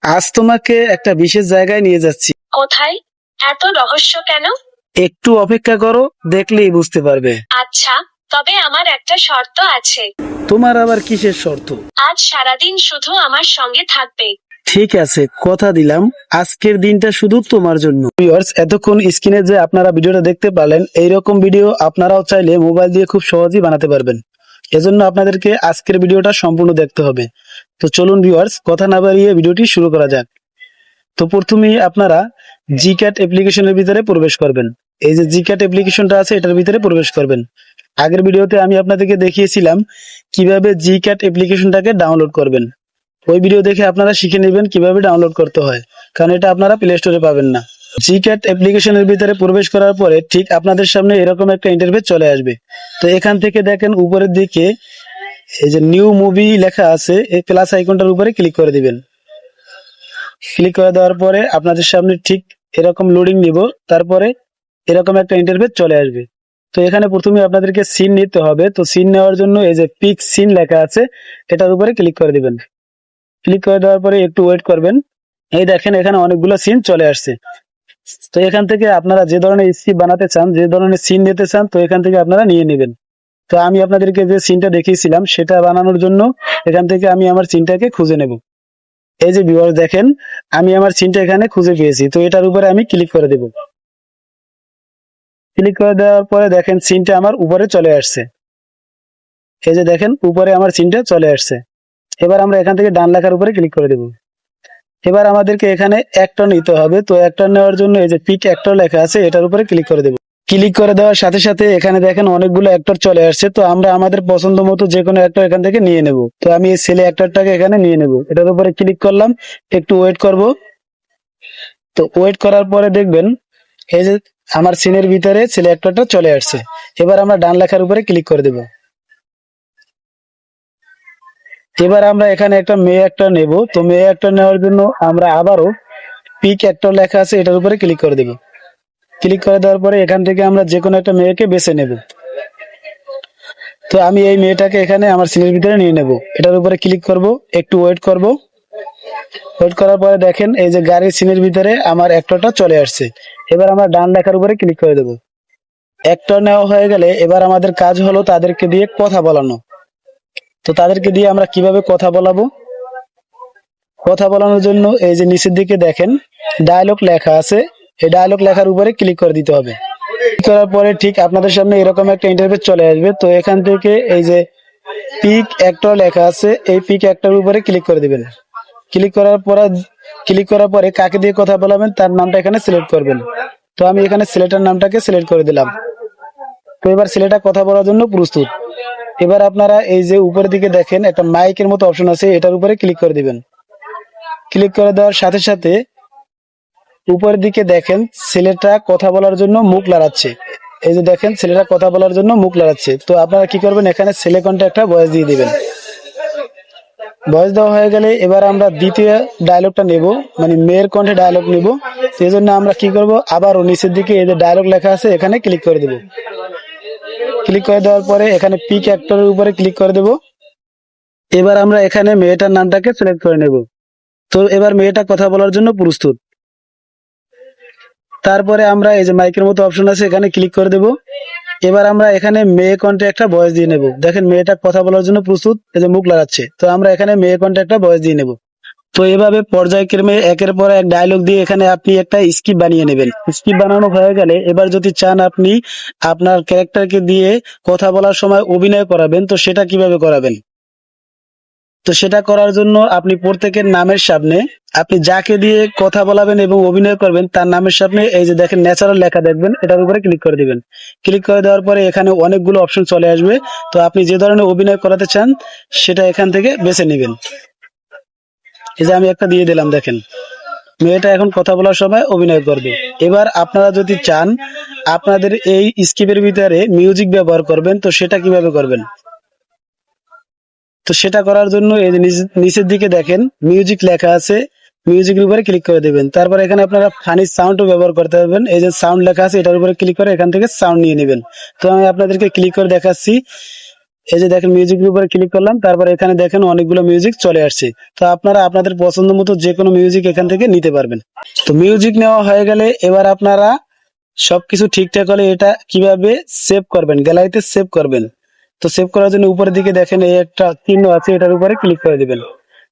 আজ তোমাকে একটা বিশেষ জায়গায় নিয়ে যাচ্ছি। কোথায়? এত রহস্য কেন? একটু অপেক্ষা করো, দেখলেই বুঝতে পারবে। আচ্ছা, তবে আমার একটা শর্ত আছে। তোমার আবার কিসের শর্ত? আজ সারাদিন শুধু আমার সঙ্গে থাকবে। ঠিক আছে, কথা দিলাম, আজকের দিনটা শুধু তোমার জন্য। ভিউয়ার্স, এতক্ষণ স্ক্রিনে যে আপনারা ভিডিওটা দেখতে পারলেন, এইরকম ভিডিও আপনারাও চাইলে মোবাইল দিয়ে খুব সহজেই বানাতে পারবেন। এজন্য আপনাদেরকে আজকের ভিডিওটা সম্পূর্ণ দেখতে হবে। তো চলুন ভিউয়ার্স, কথা না বাড়িয়ে ভিডিওটি শুরু করা যাক। তো প্রথমেই আপনারা জিক্যাট অ্যাপ্লিকেশনের ভিতরে প্রবেশ করবেন। এই যে জিক্যাট অ্যাপ্লিকেশনটা আছে, এটার ভিতরে প্রবেশ করবেন। আগের ভিডিওতে আমি আপনাদেরকে দেখিয়েছিলাম কিভাবে জিক্যাট অ্যাপ্লিকেশনটাকে ডাউনলোড করবেন। ওই ভিডিও দেখে আপনারা শিখে নেবেন কিভাবে ডাউনলোড করতে হয়, কারণ এটা আপনারা প্লে স্টোরে পাবেন না। জিক্যাট অ্যাপ্লিকেশনের ভিতরে প্রবেশ করার পরে ঠিক আপনাদের সামনে এরকম একটা ইন্টারফেস চলে আসবে। তো এখান থেকে দেখেন উপরের দিকে এই যে নিউ মুভি লেখা আছে, এই প্লাস আইকনটার উপরে ক্লিক করে দিবেন। ক্লিক করে দেওয়ার পরে আপনাদের সামনে ঠিক এরকম লোডিং নিব, তারপরে এরকম একটা ইন্টারফেস চলে আসবে। তো এখানে প্রথমে আপনাদেরকে সিন নিতে হবে। তো সিন নেওয়ার জন্য এই যে পিক সিন লেখা আছে, এটার উপরে ক্লিক করে দিবেন। ক্লিক করে দেওয়ার পরে একটু ওয়েট করবেন। এই দেখেন এখানে অনেকগুলো সিন চলে আসছে। তো এখান থেকে আপনারা যে ধরনের স্ক্রিপ্ট বানাতে চান, যে ধরনের সিন নিতে চান, তো এখান থেকে আপনারা নিয়ে নেবেন। তো আমি আপনাদেরকে যে সিনটা দেখিয়েছিলাম সেটা বানানোর জন্য এখান থেকে আমি আমার সিনটাকে খুঁজে নেব। এই যে ভিউয়ার্স দেখেন, আমি আমার সিনটা এখানে খুঁজে পেয়েছি। তো এটার উপরে আমি ক্লিক করে দেব। ক্লিক করে দেওয়ার পরে দেখেন সিনটা আমার উপরে চলে আসছে। এই যে দেখেন উপরে আমার সিনটা চলে আসছে। এবার আমরা এখান থেকে ডান লেখার উপরে ক্লিক করে দেব। এবার আমাদেরকে এখানে অ্যাক্টর নিতে হবে। তো অ্যাক্টর নেওয়ার জন্য এই যে পিক অ্যাক্টর লেখা আছে, এটার উপরে ক্লিক করে দেব। ক্লিক করে দেওয়ার সাথে সাথে এখানে দেখেন অনেকগুলো অ্যাক্টর চলে আসছে। তো আমরা আমাদের পছন্দ মতো যে কোনো অ্যাক্টর এখান থেকে নিয়ে নেব। তো আমি এই ছেলে অ্যাক্টরটাকে এখানে নিয়ে নেব। এটার উপরে ক্লিক করলাম, একটু ওয়েট করব। তো ওয়েট করার পরে দেখবেন এই যে আমার সিনের ভিতরে ছেলে অ্যাক্টরটা চলে আসছে। এবার আমরা ডান লেখার উপরে ক্লিক করে দেব। এবার আমরা এখানে একটা মেয়ে অ্যাক্টর নেব। তো মেয়ে অ্যাক্টর নেওয়ার জন্য আমরা আবারও পিক অ্যাক্টর লেখা আছে, এটার উপরে ক্লিক করে দেব। ক্লিক করে দেওয়ার পরে এখান থেকে আমরা যে কোনো একটা মেয়েকে বেছে নেব। তো আমি এই মেয়েটাকে এখানে আমার সিনের ভিতরে নিয়ে নেব। এটার উপরে ক্লিক করব, একটু ওয়েট করব। ওয়েট করার পরে দেখেন এই যে গাড়ির সিনের ভিতরে আমার অ্যাক্টরটা চলে আসছে। এবার আমরা ডান লেখার উপরে ক্লিক করে দেব। অ্যাক্টর নেওয়া হয়ে গেলে এবার আমাদের কাজ হলো তাদেরকে দিয়ে কথা বলানো। তো তাদেরকে দিয়ে আমরা কিভাবে কথা বলাবো? কথা বলানোর জন্য এই যে নিচের দিকে দেখেন ডায়লগ লেখা আছে, এই ডায়লগ লেখার উপরে ক্লিক করে দিতে হবে। ক্লিক করার পরে ঠিক আপনাদের সামনে এরকম একটা ইন্টারফেস চলে আসবে। তো এখান থেকে এই যে পিক অ্যাক্টর লেখা আছে, এই পিক অ্যাক্টর উপরে ক্লিক করে দিবেন। ক্লিক করার পরে কাকে দিয়ে কথা বলাবেন তার নামটা এখানে সিলেক্ট করবেন। তো আমি এখানে ছেলেটার নামটাকে সিলেক্ট করে দিলাম। তো এবার ছেলেটা কথা বলার জন্য প্রস্তুত। এবার আপনারা এই যে উপরের দিকে দেখেন একটা মাইকের মতো অপশন আছে, এটার উপরে ক্লিক করে দিবেন। ক্লিক করে দেওয়ার সাথে সাথে উপরের দিকে দেখেন ছেলেটা কথা বলার জন্য মুখ লড়াচ্ছে। এই যে দেখেন ছেলেটা কথা বলার জন্য মুখ লড়াচ্ছে। তো আপনারা কি করবেন, এখানে ছেলে কণ্ঠে একটা ভয়েস দিয়ে দিবেন। ভয়েস দেওয়া হয়ে গেলে এবার আমরা দ্বিতীয় ডায়লগটা নেব, মানে মেয়ের কণ্ঠে ডায়লগ নেব। সেই জন্য আমরা কি করব, আবারও নিচের দিকে এই যে ডায়লগ লেখা আছে এখানে ক্লিক করে দেব। ক্লিক করে দেওয়ার পরে এখানে পিক অ্যাক্টরের উপরে ক্লিক করে দেব। এবার আমরা এখানে মেয়েটার নামটাকে সিলেক্ট করে নেব। তো এবার মেয়েটা কথা বলার জন্য প্রস্তুত। তারপরে আমরা এই যে মাইকের মতো অপশন আছে এখানে ক্লিক করে দেব। এবার আমরা এখানে মেয়ে কণ্ঠে একটা ভয়েস দিয়ে নেব। দেখেন মেয়েটা কথা বলার জন্য প্রস্তুত, এই যে মুখ লড়াচ্ছে। তো আমরা এখানে মেয়ে কণ্ঠে একটা ভয়েস দিয়ে নেব। তো এভাবে পর্যায়ক্রমে একের পর এক ডায়লগ দিয়ে এখানে আপনি একটা স্ক্রিপ্ট বানিয়ে নেবেন। স্ক্রিপ্ট বানানো হয়ে গেলে এবার যদি চান আপনি আপনার ক্যারেক্টারকে দিয়ে কথা বলার সময় অভিনয় করাবেন, তো সেটা কিভাবে করাবেন? তো সেটা করার জন্য আপনি প্রত্যেকের নামের সামনে আপনি যাকে দিয়ে কথা বলাবেন এবং অভিনয় করবেন তার নামের সামনে এই যে দেখেন ন্যাচারাল লেখা দেখবেন, এটার উপরে ক্লিক করে দিবেন। ক্লিক করে দেওয়ার পরে এখানে অনেকগুলো অপশন চলে আসবে। তো আপনি যে ধরনের অভিনয় করাতে চান সেটা এখান থেকে বেছে নেবেন। এই যে আমি একটা দিয়ে দিলাম, দেখেন মেয়েটা এখন কথা বলার সময় অভিনয় করবে। এবার আপনারা যদি চান আপনাদের এই স্ক্রিপ্টের ভিতরে মিউজিক ব্যবহার করবেন, তো সেটা কিভাবে করবেন? তো সেটা করার জন্য এই যে নিচের দিকে দেখেন মিউজিক লেখা আছে, মিউজিকের উপরে ক্লিক করে দেবেন। তারপর এখানে আপনারা ফানি সাউন্ডও ব্যবহার করতে পারবেন। এই যে সাউন্ড লেখা আছে এটার উপরে ক্লিক করে এখান থেকে সাউন্ড নিয়ে নেবেন। তো আমি আপনাদেরকে ক্লিক করে দেখাচ্ছি। এই যে দেখেন মিউজিকের উপরে ক্লিক করলাম, তারপর এখানে দেখেন অনেকগুলো মিউজিক চলে আসছে। তো আপনারা আপনাদের পছন্দ মতো যে কোনো মিউজিক এখান থেকে নিতে পারবেন। তো মিউজিক নেওয়া হয়ে গেলে এবার আপনারা সবকিছু ঠিকঠাক হলে এটা কিভাবে সেভ করবেন, গ্যালারিতে সেভ করবেন। তো সেভ করার জন্য উপরের দিকে দেখেন এই একটা চিহ্ন আছে, এটার উপরে ক্লিক করে দিবেন।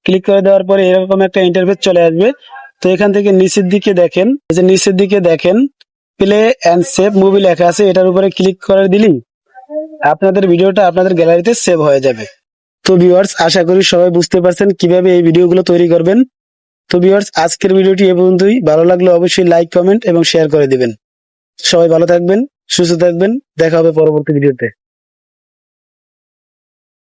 ক্লিক করে দেওয়ার পরে এরকম একটা ইন্টারফেস চলে আসবে। তো এখান থেকে নিচের দিকে দেখেন, এই যে নিচের দিকে দেখেন প্লে এন্ড সেভ মুভি লেখা আছে, এটার উপরে ক্লিক করে দিলেই আপনাদের ভিডিওটা আপনাদের গ্যালারিতে সেভ হয়ে যাবে। তো ভিউয়ার্স, আশা করি সবাই বুঝতে পারছেন কিভাবে এই ভিডিওগুলো তৈরি করবেন। তো ভিউয়ার্স, আজকের ভিডিওটি এ পর্যন্তই। ভালো লাগলে অবশ্যই লাইক, কমেন্ট এবং শেয়ার করে দিবেন। সবাই ভালো থাকবেন, সুস্থ থাকবেন, দেখা হবে পরবর্তী ভিডিওতে।